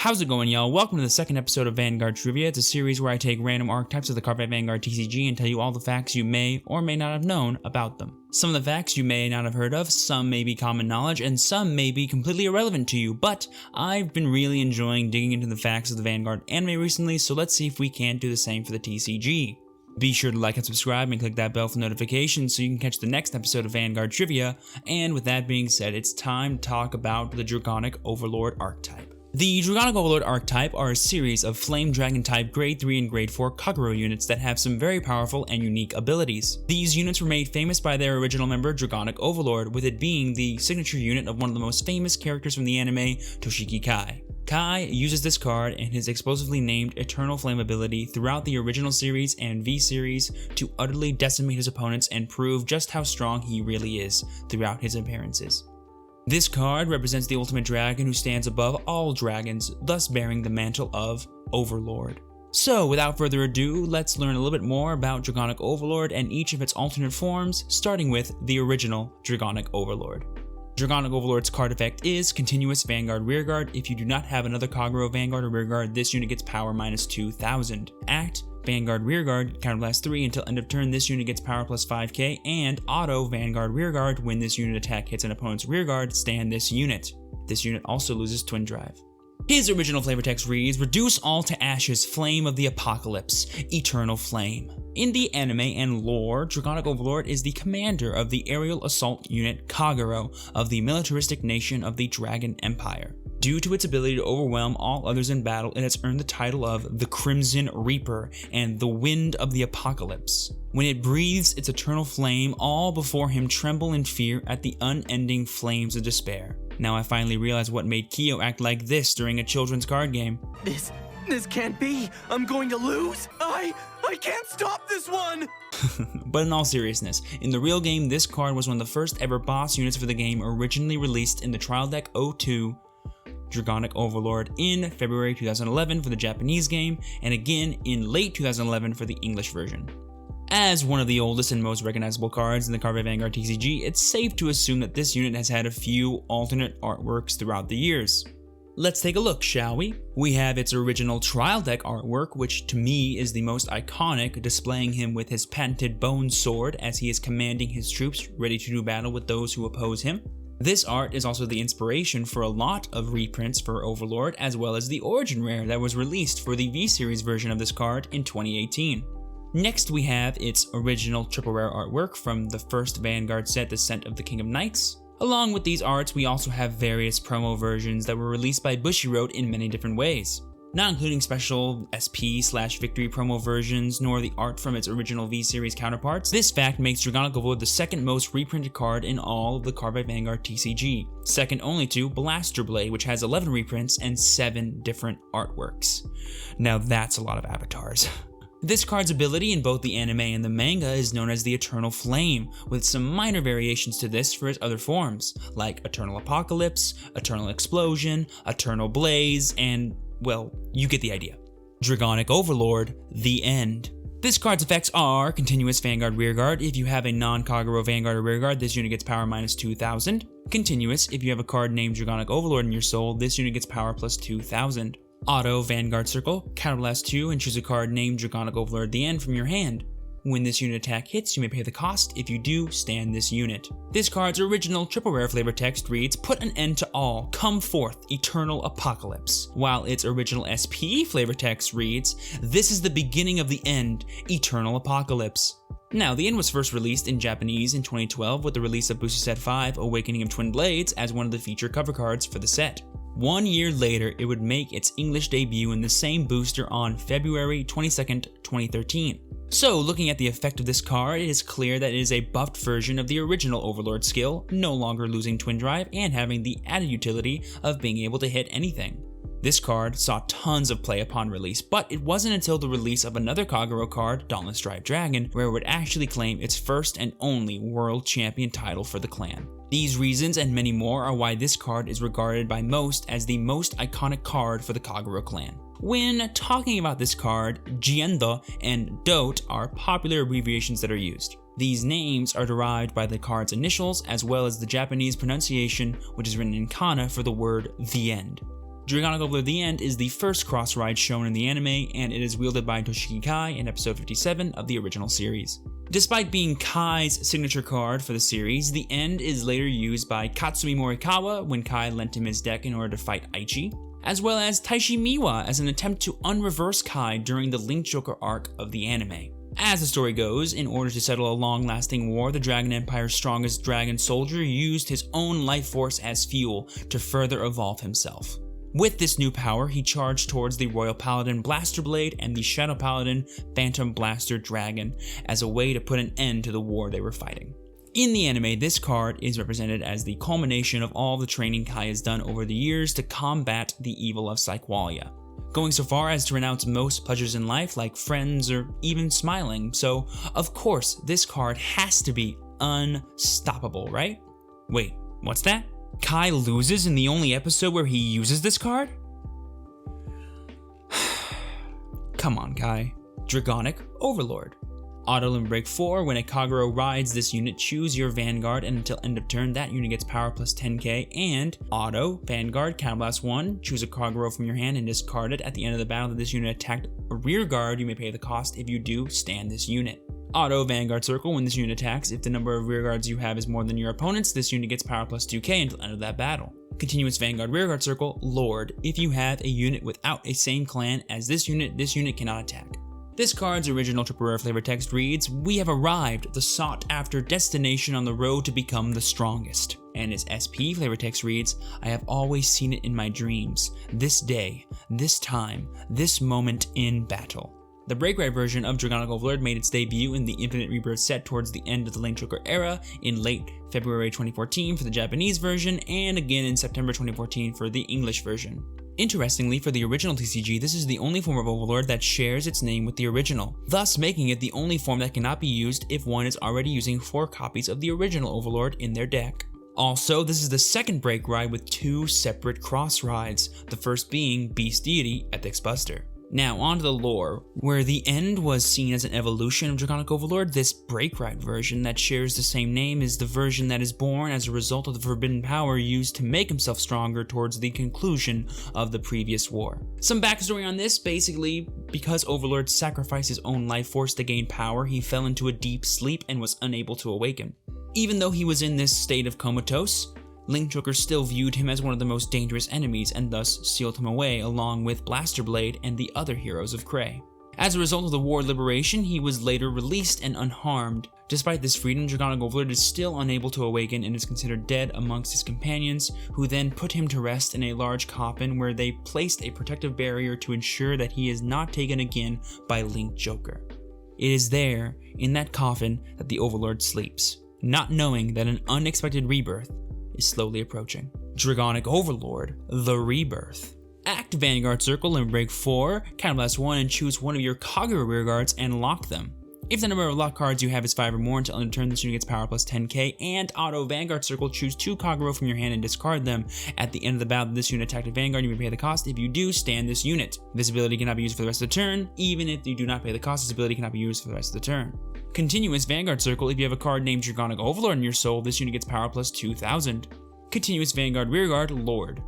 How's it going, y'all? Welcome to the second episode of Vanguard Trivia. It's a series where I take random archetypes of the Cardfight Vanguard TCG and tell you all the facts you may or may not have known about them. Some of the facts you may not have heard of, some may be common knowledge, and some may be completely irrelevant to you, but I've been really enjoying digging into the facts of the Vanguard anime recently, so let's see if we can't do the same for the TCG. Be sure to like and subscribe and click that bell for notifications so you can catch the next episode of Vanguard Trivia, and with that being said, it's time to talk about the Dragonic Overlord Archetype. The Dragonic Overlord Archetype are a series of Flame Dragon type Grade 3 and Grade 4 kagero units that have some very powerful and unique abilities. These units were made famous by their original member Dragonic Overlord, with it being the signature unit of one of the most famous characters from the anime, Toshiki Kai. Kai uses this card and his explosively named Eternal Flame ability throughout the original series and V series to utterly decimate his opponents and prove just how strong he really is throughout his appearances. This card represents the ultimate dragon who stands above all dragons, thus bearing the mantle of Overlord. So, without further ado, let's learn a little bit more about Dragonic Overlord and each of its alternate forms, starting with the original Dragonic Overlord. Dragonic Overlord's card effect is Continuous Vanguard Rearguard. If you do not have another Kagero Vanguard or Rearguard, this unit gets power minus 2000. Act Vanguard Rearguard, counterblast 3 until end of turn, this unit gets power plus 5k, and Auto Vanguard Rearguard, when this unit attack hits an opponent's rearguard, stand this unit. This unit also loses Twin Drive. His original flavor text reads, Reduce all to ashes, Flame of the Apocalypse, Eternal Flame. In the anime and lore, Dragonic Overlord is the commander of the aerial assault unit Kagero of the militaristic nation of the Dragon Empire. Due to its ability to overwhelm all others in battle, it has earned the title of the Crimson Reaper and the Wind of the Apocalypse. When it breathes its eternal flame, all before him tremble in fear at the unending flames of despair. Now I finally realize what made Kyo act like this during a children's card game. This can't be! I'm going to lose! I can't stop this one! But in all seriousness, in the real game, this card was one of the first ever boss units for the game, originally released in the Trial Deck 02 Dragonic Overlord in February 2011 for the Japanese game, and again in late 2011 for the English version. As one of the oldest and most recognizable cards in the Cardfight Vanguard TCG, it's safe to assume that this unit has had a few alternate artworks throughout the years. Let's take a look, shall we? We have its original Trial Deck artwork, which to me is the most iconic, displaying him with his patented bone sword as he is commanding his troops ready to do battle with those who oppose him. This art is also the inspiration for a lot of reprints for Overlord, as well as the Origin Rare that was released for the V-Series version of this card in 2018. Next we have its original triple rare artwork from the first Vanguard set, Descent of the King of Knights. Along with these arts, we also have various promo versions that were released by Bushiroad in many different ways. Not including special SP/Victory promo versions, nor the art from its original V-Series counterparts, this fact makes Dragonic Overlord the second most reprinted card in all of the Cardfight Vanguard TCG, second only to Blaster Blade, which has 11 reprints and 7 different artworks. Now that's a lot of avatars. This card's ability in both the anime and the manga is known as the Eternal Flame, with some minor variations to this for its other forms, like Eternal Apocalypse, Eternal Explosion, Eternal Blaze, and, well, you get the idea. Dragonic Overlord The End. This card's effects are Continuous Vanguard Rearguard. If you have a non-Kagero Vanguard or Rearguard, this unit gets power minus 2000. Continuous, if you have a card named Dragonic Overlord in your soul, this unit gets power plus 2000. Auto Vanguard Circle, counterblast 2 and choose a card named Dragonic Overlord The End from your hand. When this unit attack hits, you may pay the cost. If you do, stand this unit. This card's original triple rare flavor text reads, Put an end to all, come forth, eternal apocalypse. While its original SP flavor text reads, This is the beginning of the end, eternal apocalypse. Now, the end was first released in Japanese in 2012 with the release of Booster Set 5, Awakening of Twin Blades, as one of the feature cover cards for the set. 1 year later, it would make its English debut in the same booster on February 22nd, 2013. So, looking at the effect of this card, it is clear that it is a buffed version of the original Overlord skill, no longer losing Twin Drive and having the added utility of being able to hit anything. This card saw tons of play upon release, but it wasn't until the release of another Kagero card, Dauntless Drive Dragon, where it would actually claim its first and only World Champion title for the clan. These reasons and many more are why this card is regarded by most as the most iconic card for the Kagero clan. When talking about this card, Jiendo and Dote are popular abbreviations that are used. These names are derived by the card's initials as well as the Japanese pronunciation, which is written in kana for the word The End. Dragonic Overlord The End is the first cross ride shown in the anime, and it is wielded by Toshiki Kai in episode 57 of the original series. Despite being Kai's signature card for the series, The End is later used by Katsumi Morikawa when Kai lent him his deck in order to fight Aichi, as well as Taishi Miwa as an attempt to unreverse Kai during the Link Joker arc of the anime. As the story goes, in order to settle a long-lasting war, the Dragon Empire's strongest dragon soldier used his own life force as fuel to further evolve himself. With this new power, he charged towards the Royal Paladin Blaster Blade and the Shadow Paladin Phantom Blaster Dragon as a way to put an end to the war they were fighting. In the anime, this card is represented as the culmination of all the training Kai has done over the years to combat the evil of Psychwalia, going so far as to renounce most pleasures in life like friends or even smiling, so of course this card has to be unstoppable, right? Wait, what's that? Kai loses in the only episode where he uses this card? Come on, Kai. Dragonic Overlord. Auto Limit Break 4, when a Kagero rides this unit, choose your Vanguard, and until end of turn, that unit gets power plus 10k, and Auto Vanguard Counterblast 1, choose a Kagero from your hand and discard it. At the end of the battle that this unit attacked a rear guard, you may pay the cost. If you do, stand this unit. Auto Vanguard Circle, when this unit attacks, if the number of rear guards you have is more than your opponent's, this unit gets power plus 2k until the end of that battle. Continuous Vanguard Rearguard Circle, Lord, if you have a unit without a same clan as this unit cannot attack. This card's original triple rare flavor text reads, "We have arrived, the sought-after destination on the road to become the strongest." And its SP flavor text reads, "I have always seen it in my dreams. This day, this time, this moment in battle." The Break Ride version of Dragonic Overlord made its debut in the Infinite Rebirth set towards the end of the Link Joker era in late February 2014 for the Japanese version, and again in September 2014 for the English version. Interestingly, for the original TCG, this is the only form of Overlord that shares its name with the original, thus making it the only form that cannot be used if one is already using 4 copies of the original Overlord in their deck. Also, this is the second Break Ride with 2 separate cross rides, the first being Beast Deity Ethics Buster. Now, on to the lore. Where The End was seen as an evolution of Dragonic Overlord, this Break Ride version that shares the same name is the version that is born as a result of the forbidden power used to make himself stronger towards the conclusion of the previous war. Some backstory on this: basically, because Overlord sacrificed his own life force to gain power, he fell into a deep sleep and was unable to awaken. Even though he was in this state of comatose, Link Joker still viewed him as one of the most dangerous enemies and thus sealed him away along with Blaster Blade and the other heroes of Krei. As a result of the war liberation, he was later released and unharmed. Despite this freedom, Dragonic Overlord is still unable to awaken and is considered dead amongst his companions, who then put him to rest in a large coffin where they placed a protective barrier to ensure that he is not taken again by Link Joker. It is there, in that coffin, that the Overlord sleeps, not knowing that an unexpected rebirth is slowly approaching. Dragonic Overlord The Rebirth. Act Vanguard Circle and Break 4, Counterblast 1 and choose one of your Kagero rear guards and lock them. If the number of lock cards you have is 5 or more until end of turn, this unit gets power plus 10k, and Auto Vanguard Circle, choose 2 Kagero from your hand and discard them. At the end of the battle, this unit attacked a Vanguard, you may pay the cost. If you do, stand this unit. This ability cannot be used for the rest of the turn. Even if you do not pay the cost, this ability cannot be used for the rest of the turn. Continuous Vanguard Circle, if you have a card named Dragonic Overlord in your soul, this unit gets power plus 2000. Continuous Vanguard Rearguard Lord.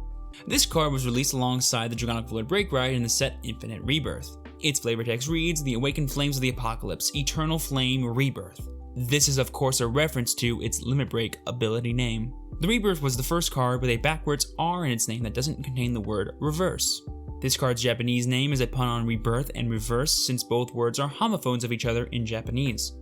This card was released alongside the Dragonic Overlord Break Ride in the set Infinite Rebirth. Its flavor text reads, "The Awakened Flames of the Apocalypse, Eternal Flame Rebirth." This is of course a reference to its Limit Break ability name. The Rebirth was the first card with a backwards R in its name that doesn't contain the word reverse. This card's Japanese name is a pun on rebirth and reverse, since both words are homophones of each other in Japanese.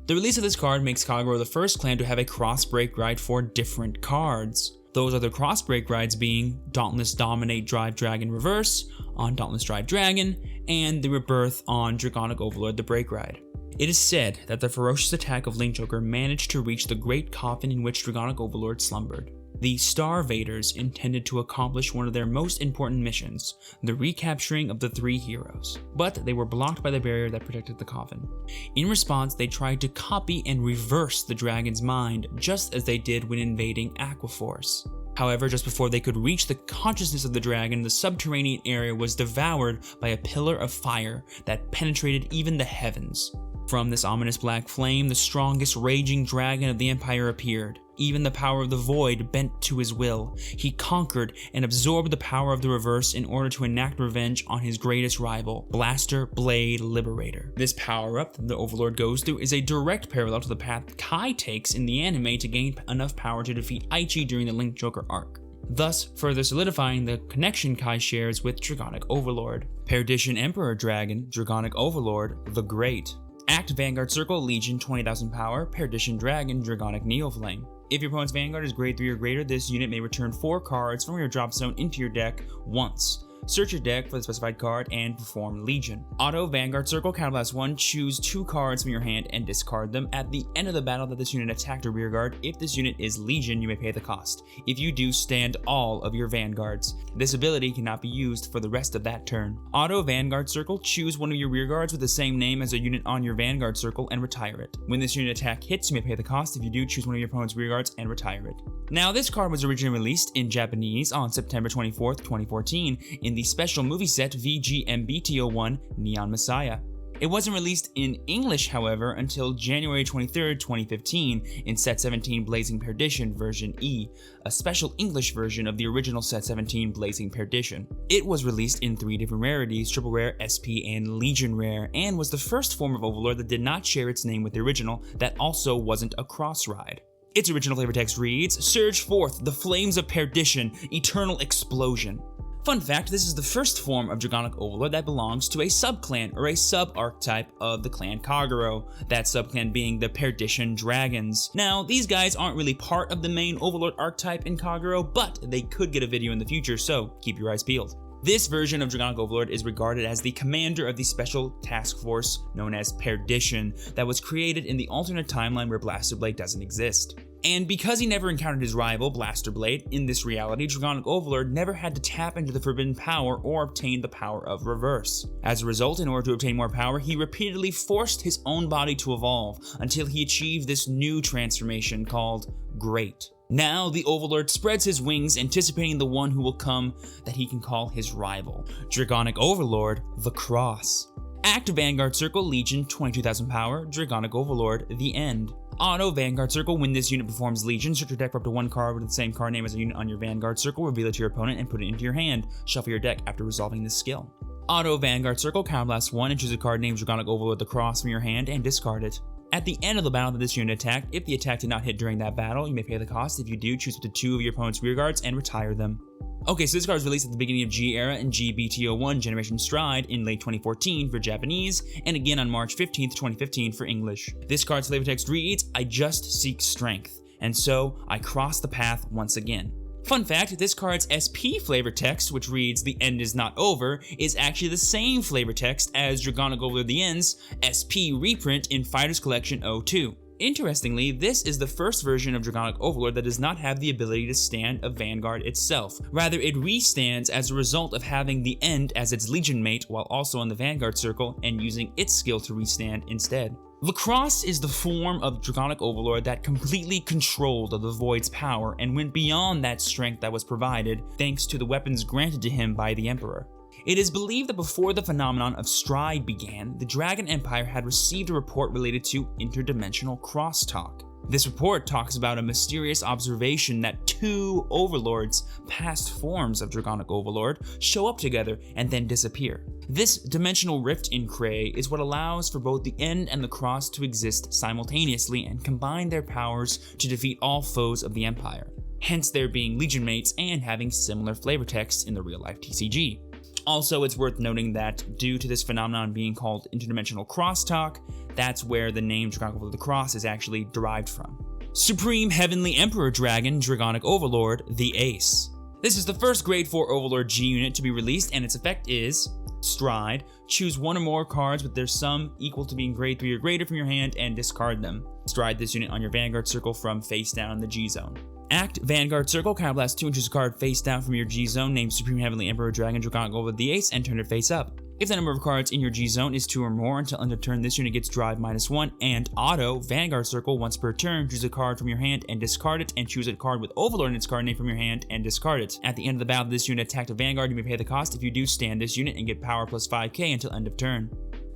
The release of this card makes Kagero the first clan to have a cross break ride for different cards. Those other cross break rides being Dauntless Dominate Drive Dragon Reverse on Dauntless Drive Dragon, and the Rebirth on Dragonic Overlord the Break Ride. It is said that the ferocious attack of Link Joker managed to reach the great coffin in which Dragonic Overlord slumbered. The Star Vaders intended to accomplish one of their most important missions, the recapturing of the 3 heroes, but they were blocked by the barrier that protected the coffin. In response, they tried to copy and reverse the dragon's mind, just as they did when invading Aquaforce. However, just before they could reach the consciousness of the dragon, the subterranean area was devoured by a pillar of fire that penetrated even the heavens. From this ominous black flame, the strongest raging dragon of the Empire appeared. Even the power of the void bent to his will. He conquered and absorbed the power of the reverse in order to enact revenge on his greatest rival, Blaster Blade Liberator. This power-up that the Overlord goes through is a direct parallel to the path Kai takes in the anime to gain enough power to defeat Aichi during the Link Joker arc, thus further solidifying the connection Kai shares with Dragonic Overlord. Perdition Emperor Dragon, Dragonic Overlord The Great. Act Vanguard Circle, Legion, 20,000 power, Perdition Dragon, Dragonic Neoflame. If your opponent's Vanguard is grade 3 or greater, this unit may return 4 cards from your drop zone into your deck once. Search your deck for the specified card and perform Legion. Auto Vanguard Circle, counterblast 1, choose 2 cards from your hand and discard them. At the end of the battle that this unit attacked a rearguard, if this unit is Legion, you may pay the cost. If you do, stand all of your Vanguards. This ability cannot be used for the rest of that turn. Auto Vanguard Circle, choose one of your rearguards with the same name as a unit on your Vanguard Circle and retire it. When this unit attack hits, you may pay the cost. If you do, choose one of your opponent's rearguards and retire it. Now, this card was originally released in Japanese on September 24th, 2014 in the special movie set VGMBTO1 Neon Messiah. It wasn't released in English, however, until January 23rd, 2015 in Set 17 Blazing Perdition version E, a special English version of the original Set 17 Blazing Perdition. It was released in 3 different rarities, Triple Rare, SP, and Legion Rare, and was the first form of Overlord that did not share its name with the original that also wasn't a cross-ride. Its original flavor text reads, "Surge forth the flames of perdition, eternal explosion." Fun fact, this is the first form of Dragonic Overlord that belongs to a sub-clan or a sub-archetype of the clan Kagero, that sub-clan being the Perdition Dragons. Now, these guys aren't really part of the main Overlord archetype in Kagero, but they could get a video in the future, so keep your eyes peeled. This version of Dragonic Overlord is regarded as the commander of the special task force known as Perdition that was created in the alternate timeline where Blaster Blade doesn't exist. And because he never encountered his rival, Blaster Blade, in this reality, Dragonic Overlord never had to tap into the forbidden power or obtain the power of reverse. As a result, in order to obtain more power, he repeatedly forced his own body to evolve until he achieved this new transformation called Great. Now, the Overlord spreads his wings, anticipating the one who will come that he can call his rival, Dragonic Overlord The Cross. Act Vanguard Circle, Legion, 22,000 power, Dragonic Overlord The End. Auto Vanguard Circle, when this unit performs Legion, search your deck for up to 1 card with the same card name as a unit on your Vanguard Circle, reveal it to your opponent, and put it into your hand. Shuffle your deck after resolving this skill. Auto Vanguard Circle, counterblast 1, and choose a card named Dragonic Overlord The Cross from your hand and discard it. At the end of the battle that this unit attacked, if the attack did not hit during that battle, you may pay the cost. If you do, choose up to 2 of your opponent's rearguards and retire them. Okay, so this card was released at the beginning of G-Era and GBTO1 Generation Stride in late 2014 for Japanese, and again on March 15th, 2015 for English. This card's flavor text reads, "I just seek strength, and so I cross the path once again." Fun fact, this card's SP flavor text, which reads, "The end is not over," is actually the same flavor text as Dragonic Overlord The End's SP reprint in Fighters Collection 02. Interestingly, this is the first version of Dragonic Overlord that does not have the ability to stand a Vanguard itself. Rather, it restands as a result of having the End as its Legion mate while also on the Vanguard Circle and using its skill to restand instead. The Cross is the form of Dragonic Overlord that completely controlled the Void's power and went beyond that strength that was provided thanks to the weapons granted to him by the Emperor. It is believed that before the phenomenon of Stride began, the Dragon Empire had received a report related to interdimensional crosstalk. This report talks about a mysterious observation that 2 overlords, past forms of Dragonic Overlord, show up together and then disappear. This dimensional rift in Cray is what allows for both the End and the Cross to exist simultaneously and combine their powers to defeat all foes of the Empire. Hence their being Legion mates and having similar flavor texts in the real-life TCG. Also, it's worth noting that due to this phenomenon being called interdimensional crosstalk, that's where the name Dragonic Overlord the Cross is actually derived from. Supreme Heavenly Emperor Dragon, Dragonic Overlord The Ace. This is the first Grade 4 Overlord G unit to be released, and its effect is Stride. Choose 1 or more cards with their sum equal to being Grade 3 or greater from your hand and discard them. Stride this unit on your Vanguard Circle from face down in the G zone. Act Vanguard Circle, counterblast 2 and choose a card face down from your G zone named Supreme Heavenly Emperor Dragon Dragonic Overlord The Ace and turn it face up. If the number of cards in your G zone is 2 or more until end of turn, this unit gets Drive -1 and Auto Vanguard Circle once per turn. Choose a card from your hand and discard it, and choose a card with Overlord in its card name from your hand and discard it. At the end of the battle, this unit attacked a Vanguard. You may pay the cost. If you do, stand this unit and get power plus 5k until end of turn.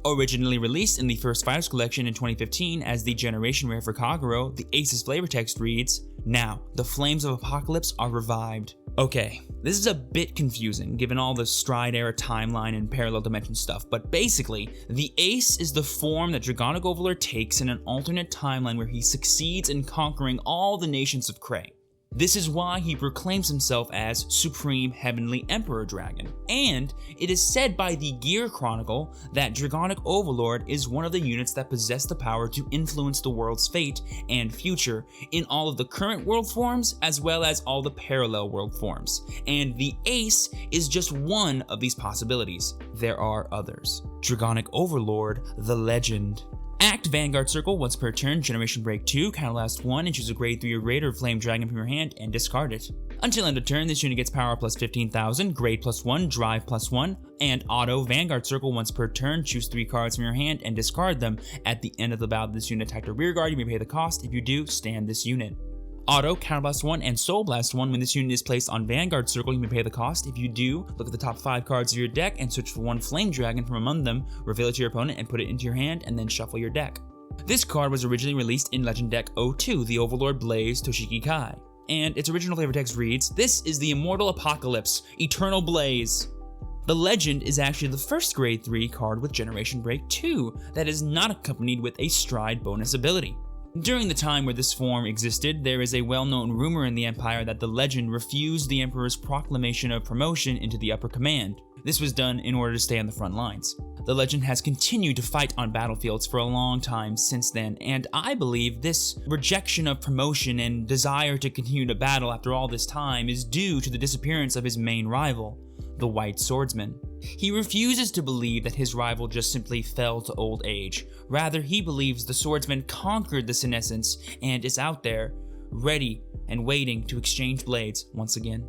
Originally released in the first Fighters Collection in 2015 as the Generation Rare for Kagero, the Ace's flavor text reads, "Now, the flames of apocalypse are revived." Okay, this is a bit confusing given all the Stride era timeline and parallel dimension stuff, but basically, the Ace is the form that Dragonic Overlord takes in an alternate timeline where he succeeds in conquering all the nations of Krei. This is why he proclaims himself as Supreme Heavenly Emperor Dragon, and it is said by the Gear Chronicle that Dragonic Overlord is one of the units that possess the power to influence the world's fate and future in all of the current world forms as well as all the parallel world forms, and the Ace is just one of these possibilities. There are others. Dragonic Overlord The Legend. Act Vanguard Circle once per turn, Generation Break 2, counterblast 1, and choose a grade 3 or greater Flame Dragon from your hand and discard it. Until end of turn, this unit gets power plus 15,000, grade plus 1, drive plus 1, and auto Vanguard Circle once per turn, choose 3 cards from your hand and discard them. At the end of the battle, this unit attacked a rear guard, you may pay the cost. If you do, stand this unit. Auto, Counterblast 1, and Soul Blast 1. When this unit is placed on Vanguard Circle, you may pay the cost. If you do, look at the top 5 cards of your deck and search for one Flame Dragon from among them, reveal it to your opponent and put it into your hand, and then shuffle your deck. This card was originally released in Legend Deck 02, the Overlord Blaze Toshiki Kai, and its original flavor text reads, "This is the Immortal Apocalypse, Eternal Blaze." The Legend is actually the first grade 3 card with Generation Break 2 that is not accompanied with a Stride bonus ability. During the time where this form existed, there is a well-known rumor in the Empire that the Legend refused the Emperor's proclamation of promotion into the upper command. This was done in order to stay on the front lines. The Legend has continued to fight on battlefields for a long time since then, and I believe this rejection of promotion and desire to continue to battle after all this time is due to the disappearance of his main rival, the White Swordsman. He refuses to believe that his rival just simply fell to old age. Rather, he believes the Swordsman conquered the senescence and is out there, ready and waiting to exchange blades once again.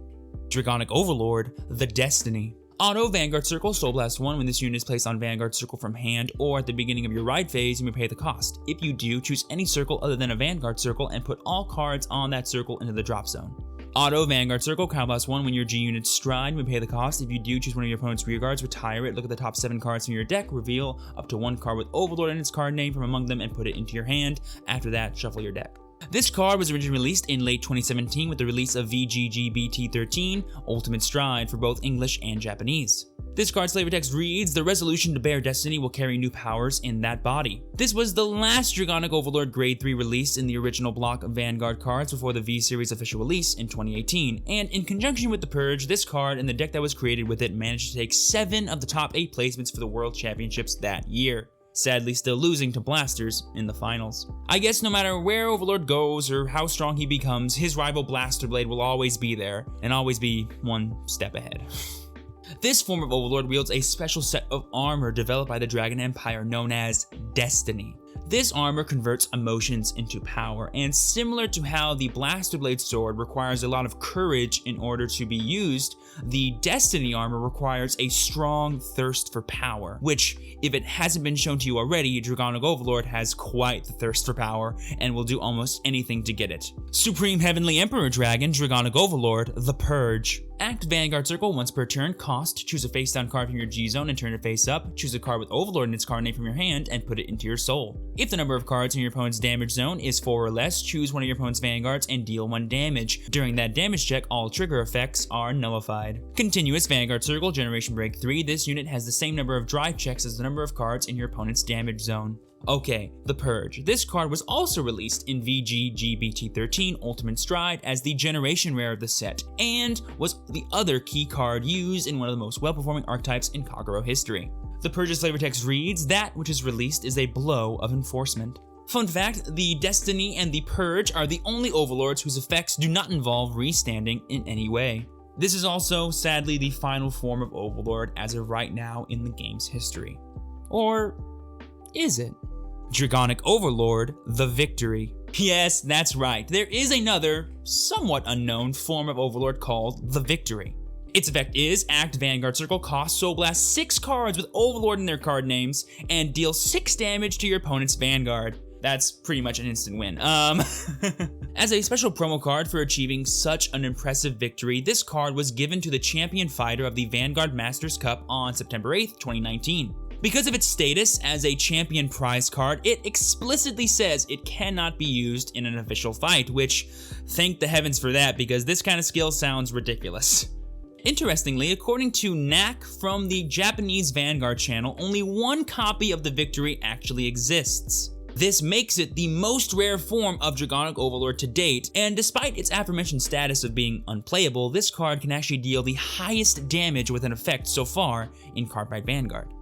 Dragonic Overlord The Destiny. Auto Vanguard Circle, Soul Blast 1. When this unit is placed on Vanguard Circle from hand or at the beginning of your ride phase, you may pay the cost. If you do, choose any circle other than a Vanguard Circle and put all cards on that circle into the drop zone. Auto Vanguard Circle, Counterblast 1. When your G units stride, you may pay the cost. If you do, choose one of your opponent's rear guards, retire it, look at the top 7 cards from your deck, reveal up to 1 card with Overlord in its card name from among them, and put it into your hand. After that, shuffle your deck. This card was originally released in late 2017 with the release of VGGBT13 Ultimate Stride for both English and Japanese. This card's flavor text reads, "The resolution to bear destiny will carry new powers in that body." This was the last Dragonic Overlord Grade 3 release in the original block of Vanguard cards before the V-Series official release in 2018, and in conjunction with The Purge, this card and the deck that was created with it managed to take 7 of the top 8 placements for the World Championships that year. Sadly still losing to Blasters in the finals. I guess no matter where Overlord goes or how strong he becomes, his rival Blaster Blade will always be there, and always be one step ahead. This form of Overlord wields a special set of armor developed by the Dragon Empire known as Destiny. This armor converts emotions into power, and similar to how the Blaster Blade sword requires a lot of courage in order to be used, the Destiny armor requires a strong thirst for power, which, if it hasn't been shown to you already, Dragonic Overlord has quite the thirst for power and will do almost anything to get it. Supreme Heavenly Emperor Dragon, Dragonic Overlord The Purge. Act Vanguard Circle once per turn, cost, choose a face-down card from your G-Zone and turn it face up, choose a card with Overlord in its card name from your hand and put it into your soul. If the number of cards in your opponent's damage zone is 4 or less, choose one of your opponent's Vanguards and deal 1 damage. During that damage check, all trigger effects are nullified. Continuous Vanguard Circle, Generation Break 3, this unit has the same number of drive checks as the number of cards in your opponent's damage zone. Okay, The Purge. This card was also released in VGGBT13 Ultimate Stride as the Generation Rare of the set, and was the other key card used in one of the most well-performing archetypes in Kagero history. The Purge's flavor text reads, "That which is released is a blow of enforcement." Fun fact, the Destiny and the Purge are the only Overlords whose effects do not involve restanding in any way. This is also, sadly, the final form of Overlord as of right now in the game's history. Or is it? Dragonic Overlord The Victory. Yes, that's right. There is another, somewhat unknown form of Overlord called The Victory. Its effect is act Vanguard Circle, cost Soul Blast 6 cards with Overlord in their card names, and deal 6 damage to your opponent's Vanguard. That's pretty much an instant win. As a special promo card for achieving such an impressive victory, this card was given to the champion fighter of the Vanguard Masters Cup on September 8th, 2019. Because of its status as a champion prize card, it explicitly says it cannot be used in an official fight, which, thank the heavens for that, because this kind of skill sounds ridiculous. Interestingly, according to Knack from the Japanese Vanguard channel, only one copy of the victory actually exists. This makes it the most rare form of Dragonic Overlord to date, and despite its aforementioned status of being unplayable, this card can actually deal the highest damage with an effect so far in Cardfight Vanguard.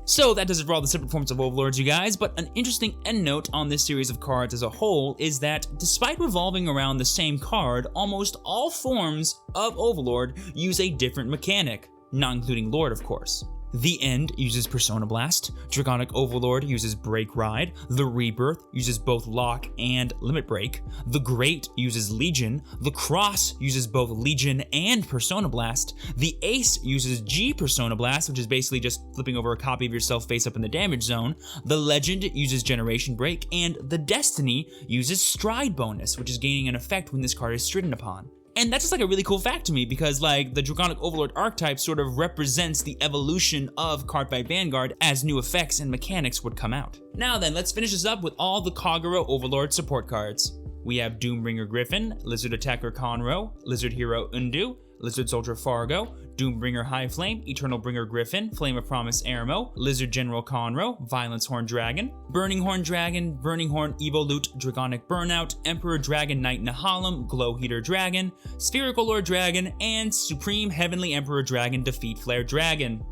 So that does it for all the separate forms of Overlords, you guys, but an interesting endnote on this series of cards as a whole is that despite revolving around the same card, almost all forms of Overlord use a different mechanic, not including Lord, of course. The End uses Persona Blast, Dragonic Overlord uses Break Ride, the Rebirth uses both Lock and Limit Break, the Great uses Legion, the Cross uses both Legion and Persona Blast, the Ace uses G Persona Blast, which is basically just flipping over a copy of yourself face up in the damage zone, the Legend uses Generation Break, and the Destiny uses Stride Bonus, which is gaining an effect when this card is stridden upon. And that's just like a really cool fact to me because like the Dragonic Overlord archetype sort of represents the evolution of Cardfight Vanguard as new effects and mechanics would come out. Now then, let's finish this up with all the Kagero Overlord support cards. We have Doombringer Griffin, Lizard Attacker Conroe, Lizard Hero Undu, Lizard Soldier Fargo, Doombringer High Flame, Eternal Bringer Griffin, Flame of Promise Ermo, Lizard General Conroe, Violence Horn Dragon, Burning Horn Dragon, Burning Horn Evolute, Dragonic Burnout, Emperor Dragon Knight Nahalem, Glow Heater Dragon, Spherical Lord Dragon, and Supreme Heavenly Emperor Dragon Defeat Flare Dragon.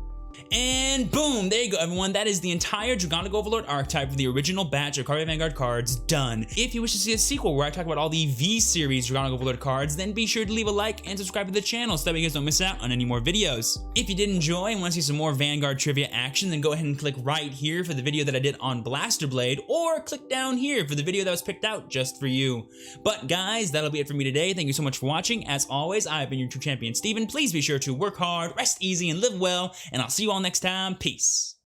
And boom, there you go everyone, that is the entire Dragonic Overlord archetype for the original batch of Cardfight Vanguard cards done. If you wish to see a sequel where I talk about all the V-Series Dragonic Overlord cards, then be sure to leave a like and subscribe to the channel so that way you guys don't miss out on any more videos. If you did enjoy and want to see some more Vanguard trivia action, then go ahead and click right here for the video that I did on Blaster Blade, or click down here for the video that was picked out just for you. But guys, that'll be it for me today. Thank you so much for watching. As always, I've been your true champion, Steven. Please be sure to work hard, rest easy, and live well, and I'll see you all next time. Peace.